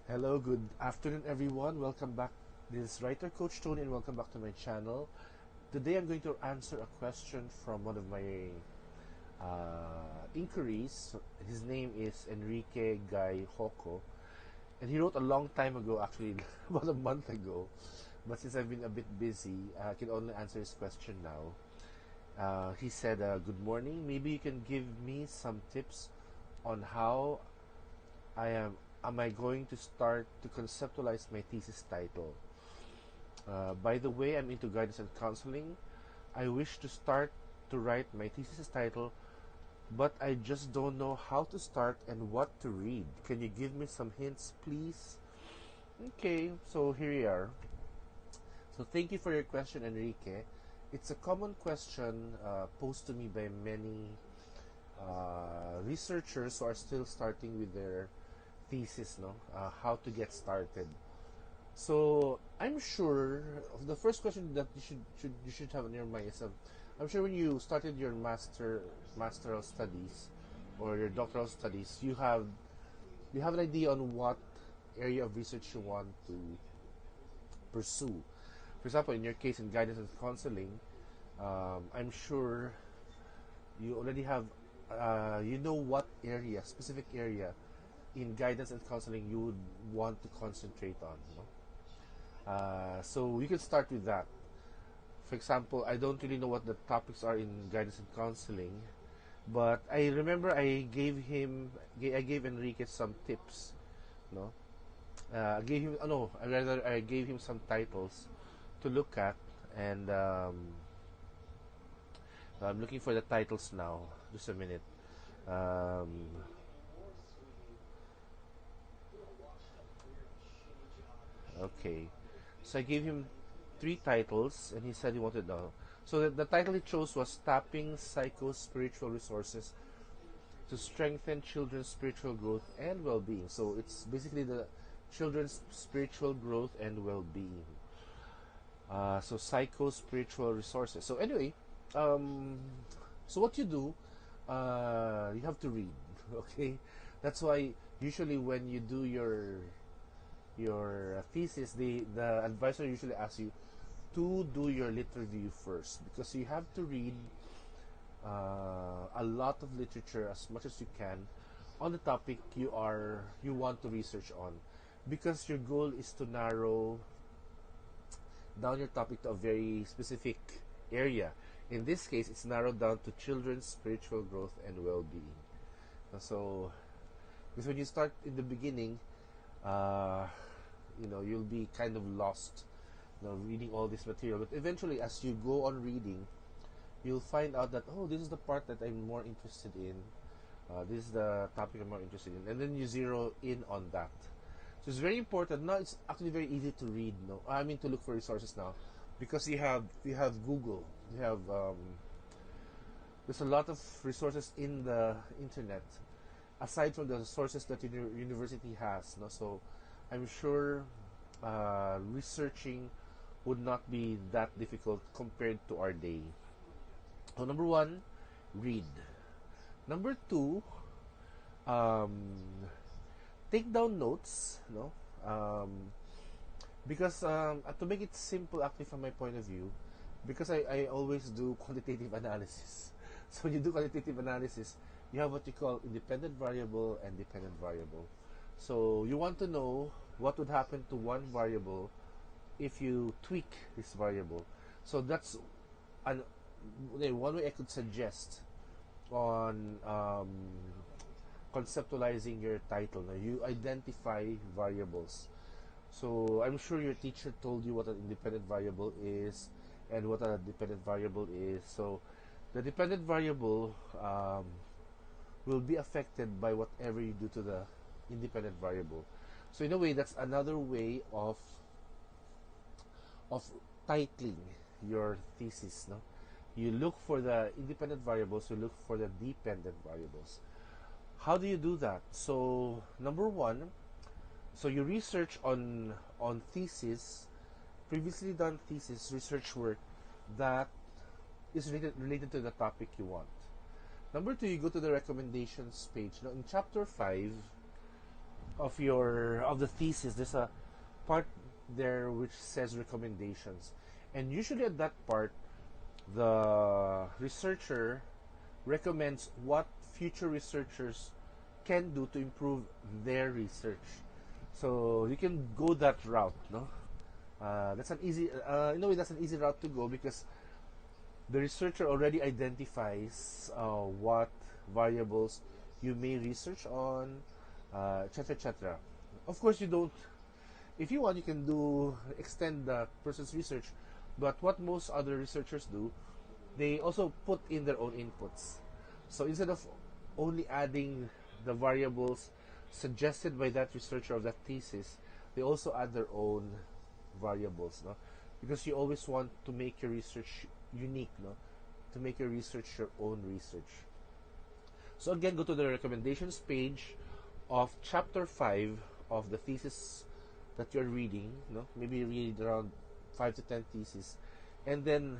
Hello, good afternoon, everyone. Welcome back. This is Writer Coach Tony, and welcome back to my channel. Today, I'm going to answer a question from one of my inquiries. His name is Enrique Guy Hoko, and he wrote a long time ago, actually, about a month ago. But since I've been a bit busy, I can only answer his question now. He said, "Good morning. Maybe you can give me some tips on how am I going to start to conceptualize my thesis title. By the way, I'm into guidance and counseling. I wish to start to write my thesis title, but I just don't know how to start and what to read. Can you give me some hints, please?" Okay, so here we are. So thank you for your question, Enrique. It's a common question posed to me by many researchers who are still starting with their thesis, no, how to get started. So I'm sure the first question that you should have in your mind is, I'm sure when you started your masteral studies or your doctoral studies, you have an idea on what area of research you want to pursue. For example, in your case, in guidance and counseling, I'm sure you already have, what area, specific area in guidance and counseling you would want to concentrate on. So you can start with that. For example, I don't really know what the topics are in guidance and counseling, but I remember I gave Enrique some tips. No, I gave him. No, rather I gave him some titles to look at, and I'm looking for the titles now. Just a minute. Um, okay, so I gave him three titles, and he said he wanted to. So the title he chose was "Tapping Psycho Spiritual Resources to Strengthen Children's Spiritual Growth and Well-Being." So it's basically the children's spiritual growth and well-being. So psycho spiritual resources. So anyway, um, so what you do, you have to read. Okay, that's why usually when you do your thesis, the advisor usually asks you to do your lit review first, because you have to read a lot of literature, as much as you can, on the topic you want to research on, because your goal is to narrow down your topic to a very specific area. In this case, it's narrowed down to children's spiritual growth and well-being. So because when you start in the beginning, uh, you'll be kind of lost, reading all this material. But eventually, as you go on reading, you'll find out that, oh, this is the part that I'm more interested in. This is the topic I'm more interested in, and then you zero in on that. So it's very important. Now it's actually very easy to read. No, I mean to look for resources now, because you have Google. You have there's a lot of resources in the internet, aside from the sources that your university has. No, so I'm sure researching would not be that difficult compared to our day. So number one, read. Number two, um, take down notes. No, because to make it simple, actually, from my point of view, because I always do quantitative analysis. So when you do quantitative analysis, you have what you call independent variable and dependent variable. So you want to know what would happen to one variable if you tweak this variable. So that's an one way I could suggest on conceptualizing your title. Now, you identify variables. So I'm sure your teacher told you what an independent variable is and what a dependent variable is. So the dependent variable will be affected by whatever you do to the independent variable. So in a way, that's another way of titling your thesis. No, you look for the independent variables, you look for the dependent variables. How do you do that? So number one, so you research on thesis, previously done thesis research work that is related to the topic you want. Number two, you go to the recommendations page. Now in chapter 5, of the thesis, there's a part there which says recommendations, and usually at that part, the researcher recommends what future researchers can do to improve their research. So you can go that route, no? That's an easy, in a way, that's an easy route to go because the researcher already identifies what variables you may research on, etc., etc. Of course, you don't. If you want, you can do extend the person's research, but what most other researchers do, they also put in their own inputs. So instead of only adding the variables suggested by that researcher of that thesis, they also add their own variables, no? Because you always want to make your research unique, no? To make your research your own research. So again, go to the recommendations page of chapter 5 of the thesis that you're reading, no? Maybe read around 5 to 10 theses, and then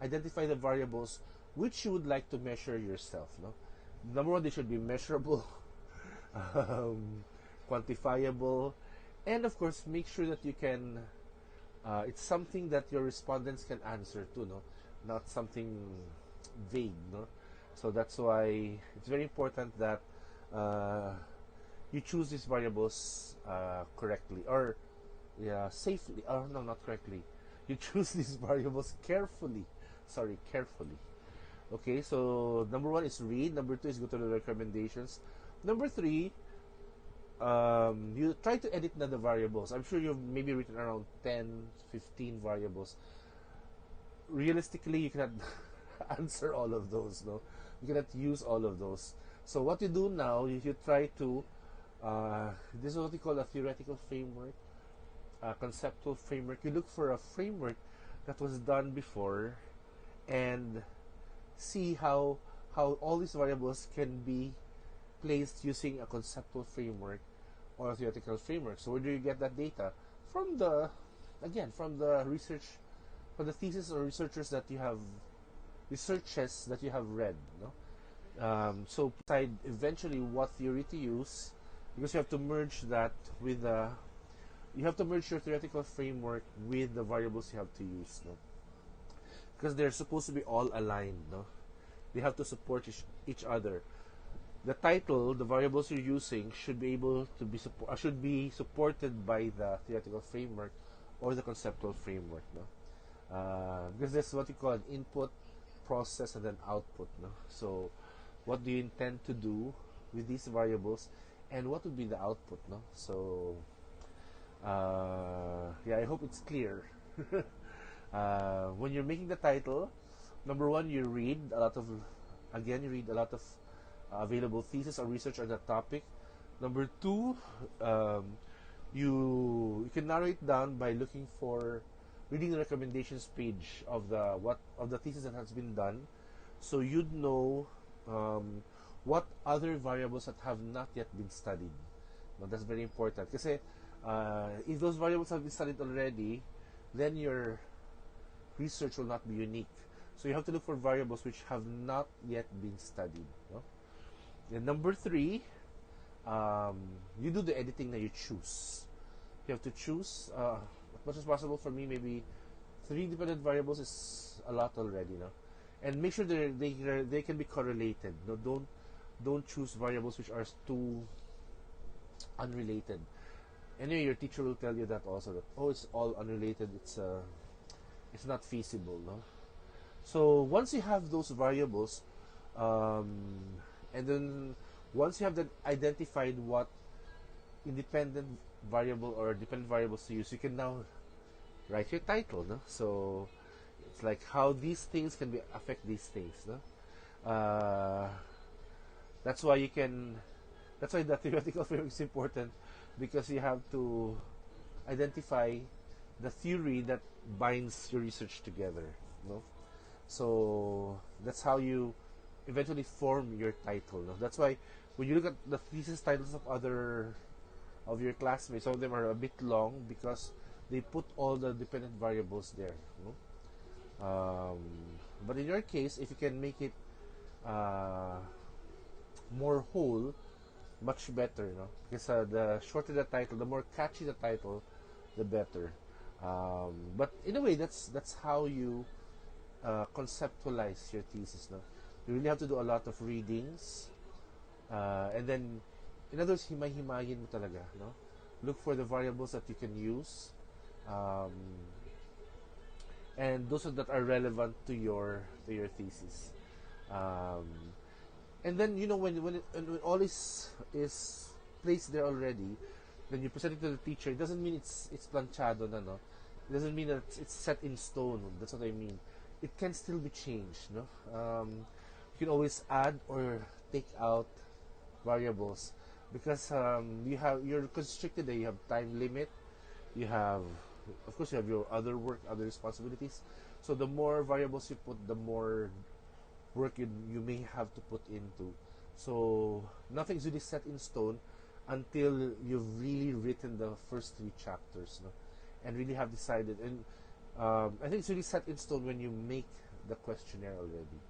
identify the variables which you would like to measure yourself, no? Number one, they should be measurable, quantifiable, and of course, make sure that you can. It's something that your respondents can answer to, no, not something vague, no. So that's why it's very important that you choose these variables correctly, or yeah, safely. Or no, not correctly. You choose these variables carefully. Sorry, carefully. Okay, so number one is read. Number two is go to the recommendations. Number three, you try to edit the variables. I'm sure you've maybe written around 10, 15 variables. Realistically, you cannot answer all of those, no? You cannot use all of those. So what you do now, you try to, this is what we call a theoretical framework, a conceptual framework. You look for a framework that was done before and see how all these variables can be placed using a conceptual framework or a theoretical framework. So where do you get that data? From the, again, from the research, from the thesis or researches that you have read, no? So decide eventually what theory to use, because you have to merge that with the, you have to merge your theoretical framework with the variables you have to use, no? Because they're supposed to be all aligned, no? They have to support each other. The title, the variables you're using, should be able to be should be supported by the theoretical framework or the conceptual framework, no? Because that's what you call an input, process, and then output, no? So, what do you intend to do with these variables, and what would be the output, no? So, yeah, I hope it's clear. When you're making the title, number one, you read a lot of, again, you read a lot of available thesis or research on that topic. Number two, you can narrow it down by looking for, reading the recommendations page of the thesis that has been done, so you'd know what other variables that have not yet been studied. Now, that's very important because if those variables have been studied already, then your research will not be unique. So you have to look for variables which have not yet been studied, no? And number three, you do the editing that you choose. You have to choose as much as possible. For me, maybe 3 dependent variables is a lot already, no? And make sure they can be correlated. No, don't choose variables which are too unrelated. Anyway, your teacher will tell you that also, that it's all unrelated. It's not feasible, no? So once you have those variables, and then once you have identified what independent variable or dependent variables to use, you can now write your title, no? So it's like how these things can affect these things, no? That's why that's why the theoretical framework is important, because you have to identify the theory that binds your research together, no? So that's how you eventually form your title, no? That's why when you look at the thesis titles of your classmates, some of them are a bit long because they put all the dependent variables there, no? But in your case, if you can make it more whole, much better, because the shorter the title, the more catchy the title, the better. But in a way, that's how you conceptualize your thesis. No, you really have to do a lot of readings, and then, in other words, himay-himayin mo talaga. No, look for the variables that you can use, um, and those that are relevant to your thesis. Um, and then when all is placed there already, then you present it to the teacher. It doesn't mean it's planchado na, no. It doesn't mean that it's set in stone. That's what I mean. It can still be changed, no. You can always add or take out variables because you're constricted. You have time limit. You have, of course, you have your other work, other responsibilities. So the more variables you put, the more work you may have to put into. So nothing's really set in stone until you've really written the first three chapters, no? And really have decided. And I think it's really set in stone when you make the questionnaire already,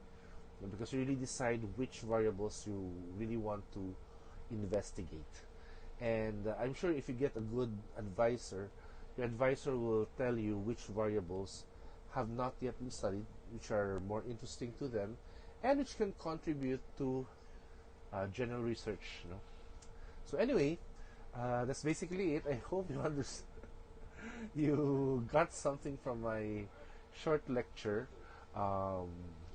no? Because you really decide which variables you really want to investigate. And I'm sure if you get a good advisor, your advisor will tell you which variables have not yet been studied, which are more interesting to them, and which can contribute to general research. So anyway, that's basically it. I hope you got something from my short lecture, um,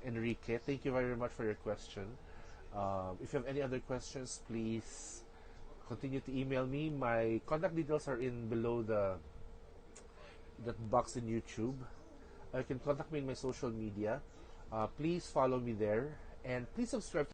Enrique. Thank you very much for your question. If you have any other questions, please continue to email me. My contact details are in below that box in YouTube. You can contact me in my social media. Please follow me there, and please subscribe